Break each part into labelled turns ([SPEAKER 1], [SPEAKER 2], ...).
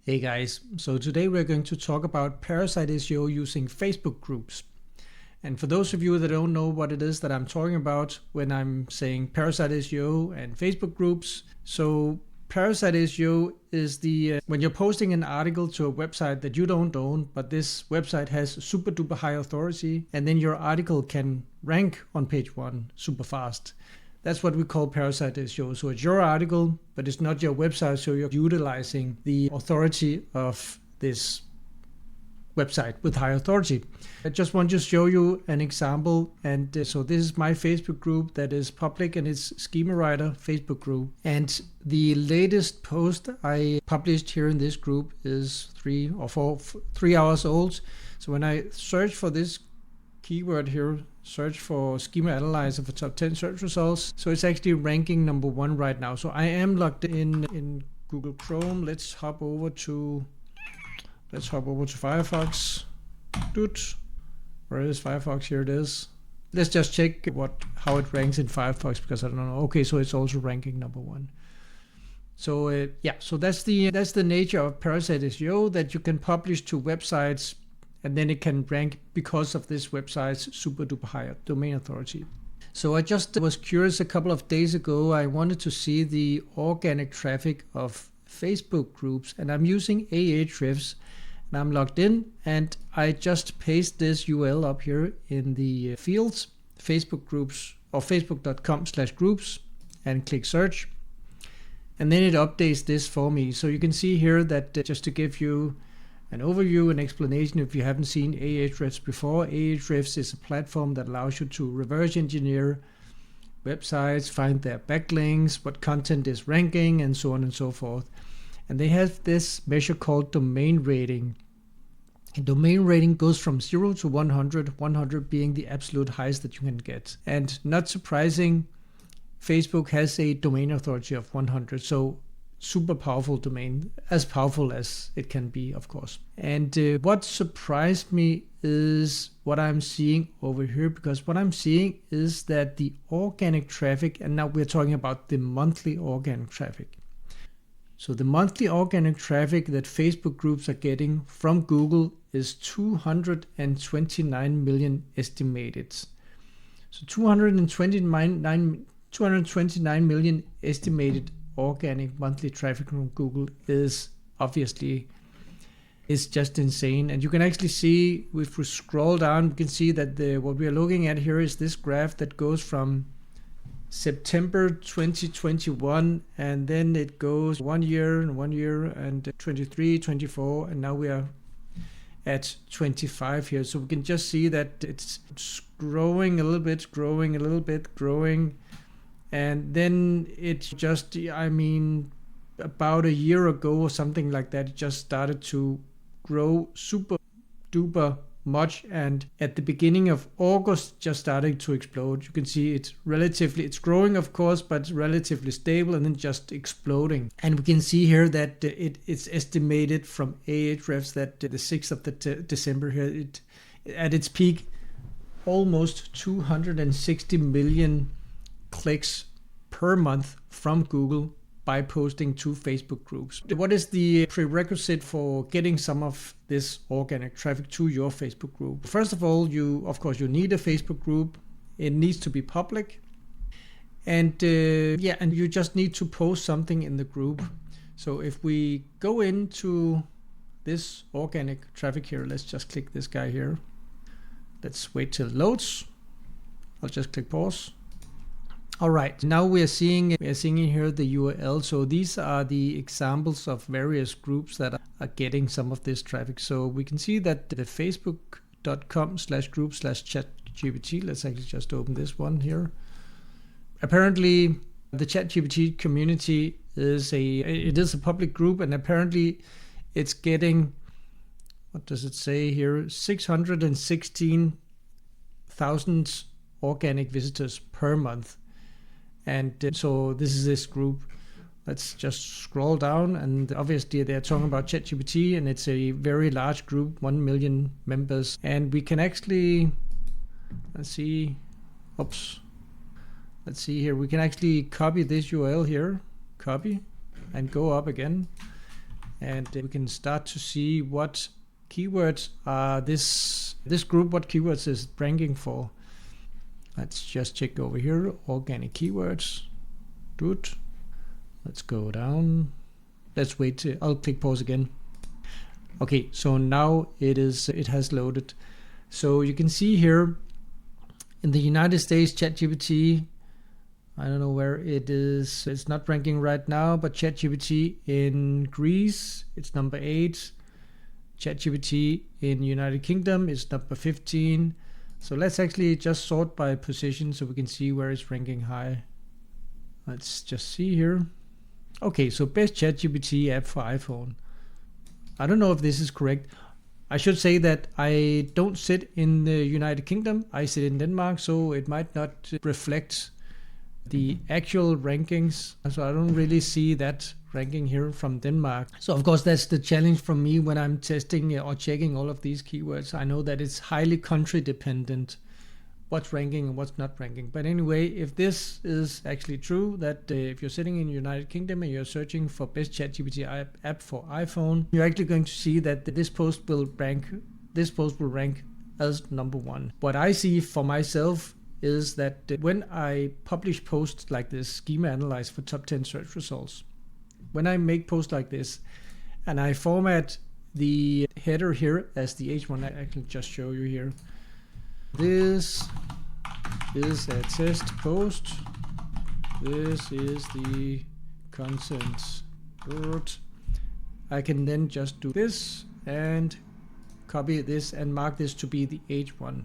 [SPEAKER 1] Hey guys, so today we're going to talk about Parasite SEO using Facebook groups. And for those of you that don't know what it is that I'm talking about when I'm saying Parasite SEO and Facebook groups, so Parasite SEO is when you're posting an article to a website that you don't own, but this website has super duper high authority, and then your article can rank on page 1 super fast. That's what we call Parasite SEO. So it's your article, but it's not your website, so you're utilizing the authority of this website with high authority. I just want to show you an example. And so this is my Facebook group that is public, and it's Schema Writer Facebook group. And the latest post I published here in this group is 3 hours old. So when I search for this keyword here, search for schema analyzer for top 10 search results, so it's actually ranking number 1 right now. So I am logged in Google Chrome. Let's hop over to Firefox. Where is Firefox? Here it is. Let's just check how it ranks in Firefox, because I don't know. Okay, so it's also ranking number 1. So so that's the nature of Parasite SEO, that you can publish to websites and then it can rank because of this website's super duper high domain authority. So I just was curious a couple of days ago. I wanted to see the organic traffic of Facebook groups, and I'm using Ahrefs, and I'm logged in, and I just paste this URL up here in the fields, Facebook groups or facebook.com/groups, and click search. And then it updates this for me. So you can see here that just to give you an overview and explanation, if you haven't seen Ahrefs before, Ahrefs is a platform that allows you to reverse engineer websites, find their backlinks, what content is ranking, and so on and so forth. And they have this measure called domain rating. And domain rating goes from 0 to 100, 100 being the absolute highest that you can get. And not surprising, Facebook has a domain authority of 100. So super powerful domain, as powerful as it can be, of course. And what surprised me is what I'm seeing over here, because what I'm seeing is that the organic traffic, and now we're talking about the monthly organic traffic. So the monthly organic traffic that Facebook groups are getting from Google is 229 million estimated. So 229 million estimated organic monthly traffic from Google is just insane. And you can actually see, if we scroll down, we can see that what we are looking at here is this graph that goes from September 2021, and then it goes 1 year and 23, 24, and now we are at 25 here. So we can just see that it's growing a little bit, and then it just, about a year ago or something like that, it just started to grow super duper much, and at the beginning of August just started to explode. You can see it's growing, of course, but relatively stable, and then just exploding. And we can see here that it's estimated from Ahrefs that the 6th of December here, at its peak, almost 260 million clicks per month from Google by posting to Facebook groups. What is the prerequisite for getting some of this organic traffic to your Facebook group? First of all, you need a Facebook group. It needs to be public, and you just need to post something in the group. So if we go into this organic traffic here, let's just click this guy here. Let's wait till it loads. I'll just click pause. All right, now we are seeing here the URL. So these are the examples of various groups that are getting some of this traffic. So we can see that the facebook.com/group/ChatGPT, let's actually just open this one here. Apparently the ChatGPT community is a public group, and apparently it's getting, what does it say here, 616,000 organic visitors per month. And so this is this group. Let's just scroll down, and obviously they're talking about ChatGPT, and it's a very large group, 1 million members. And we can actually, let's see here, we can actually copy this URL here, copy, and go up again. and we can start to see what keywords are this group, what keywords is it ranking for. Let's just check over here, organic keywords. Good. Let's go down. Let's wait. I'll click pause again. Okay, so now it has loaded. So you can see here in the United States, ChatGPT, I don't know where it is. It's not ranking right now, but ChatGPT in Greece, it's number 8. ChatGPT in United Kingdom is number 15. So let's actually just sort by position so we can see where it's ranking high. Let's just see here. Okay, so best ChatGPT app for iPhone. I don't know if this is correct. I should say that I don't sit in the United Kingdom. I sit in Denmark, so it might not reflect the actual rankings. So I don't really see that ranking here from Denmark. So of course that's the challenge for me when I'm testing or checking all of these keywords. I know that it's highly country dependent what's ranking and what's not ranking. But anyway, if this is actually true, that if you're sitting in the United Kingdom and you're searching for best ChatGPT app for iPhone, you're actually going to see that this post will rank as number 1. What I see for myself is that when I publish posts like this, schema analyze for top 10 search results, when I make posts like this and I format the header here as the H1, I can just show you here. This is a test post. This is the content. Good. I can then just do this and copy this and mark this to be the H1.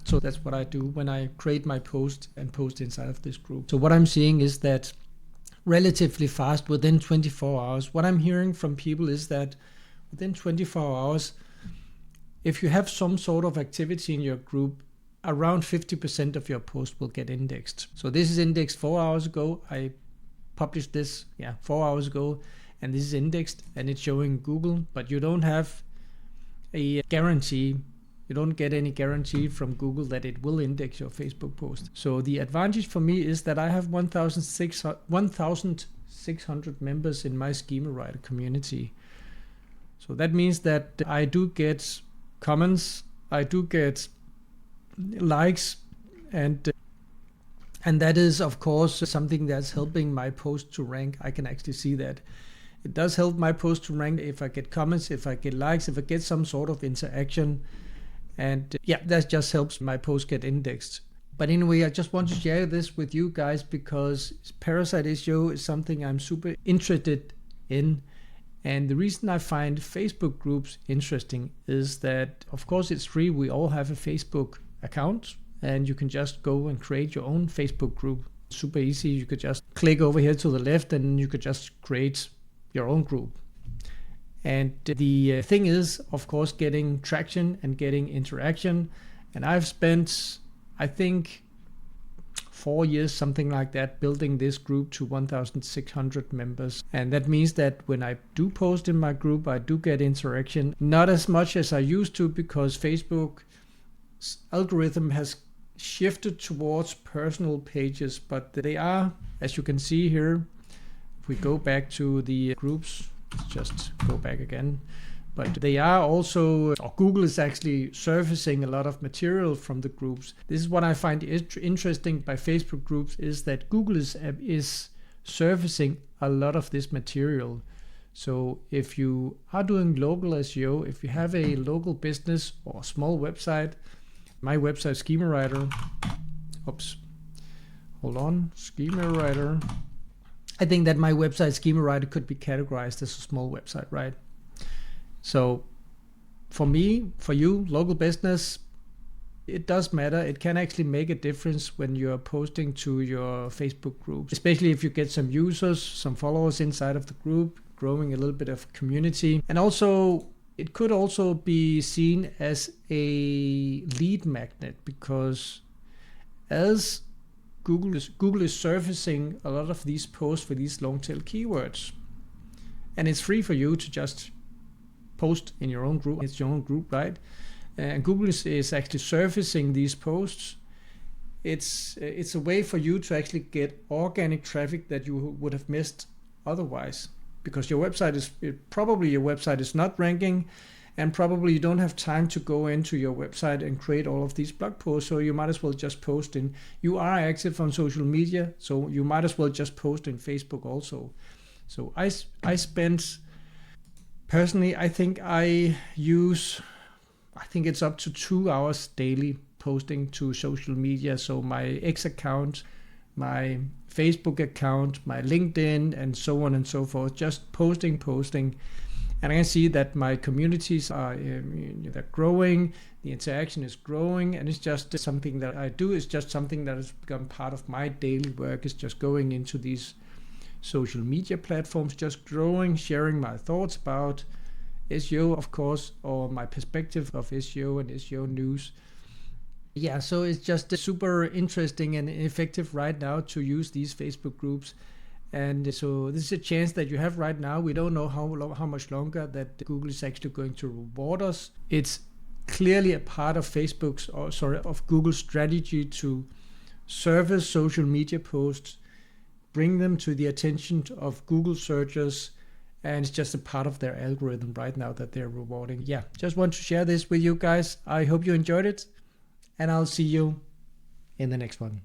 [SPEAKER 1] So that's what I do when I create my post and post inside of this group. So what I'm seeing is that relatively fast, within 24 hours, what I'm hearing from people is that within 24 hours, if you have some sort of activity in your group, around 50% of your post will get indexed. So this is indexed 4 hours ago. I published this 4 hours ago, and this is indexed and it's showing Google, but you don't have a guarantee. You don't get any guarantee from Google that it will index your Facebook post. So the advantage for me is that I have 1,600 members in my schema writer community. So that means that I do get comments, I do get likes, and that is of course something that's helping my post to rank. I can actually see that it does help my post to rank if I get comments, if I get likes, if I get some sort of interaction, and that just helps my post get indexed. But anyway, I just want to share this with you guys because Parasite SEO is something I'm super interested in. And the reason I find Facebook groups interesting is that, of course, it's free. We all have a Facebook account, and you can just go and create your own Facebook group. Super easy. You could just click over here to the left, and you could just create your own group. And the thing is, of course, getting traction and getting interaction. And I've spent, I think, 4 years, something like that, building this group to 1,600 members. And that means that when I do post in my group, I do get interaction. Not as much as I used to, because Facebook's algorithm has shifted towards personal pages, but they are, as you can see here, if we go back to the groups, let's just go back again. But they are also, or Google is actually surfacing a lot of material from the groups. This is what I find interesting by Facebook groups, is that Google is surfacing a lot of this material. So if you are doing local SEO, if you have a local business or a small website, my website Schema Writer, Schema Writer. I think that my website Schema Writer could be categorized as a small website, right? So for me, for you, local business, it does matter. It can actually make a difference when you're posting to your Facebook group, especially if you get some users, some followers inside of the group, growing a little bit of community. And also, it could also be seen as a lead magnet, because as Google is surfacing a lot of these posts for these long tail keywords, and it's free for you to just post in your own group. It's your own group, right? And Google is actually surfacing these posts. It's a way for you to actually get organic traffic that you would have missed otherwise. because your website is not ranking, and probably you don't have time to go into your website and create all of these blog posts. So you might as well just post in. You are active on social media, so you might as well just post in Facebook also. So I spent personally, I think it's up to 2 hours daily posting to social media. So my X account, my Facebook account, my LinkedIn, and so on and so forth, just posting. And I can see that my communities are they're growing, the interaction is growing, and it's just something that I do. It's just something that has become part of my daily work, is just going into these social media platforms, just growing, sharing my thoughts about SEO, of course, or my perspective of SEO and SEO news. Yeah, so it's just super interesting and effective right now to use these Facebook groups. And so this is a chance that you have right now. We don't know how much longer that Google is actually going to reward us. It's clearly a part of of Google's strategy to surface social media posts, bring them to the attention of Google searchers, and it's just a part of their algorithm right now that they're rewarding. Yeah, just want to share this with you guys. I hope you enjoyed it, and I'll see you in the next one.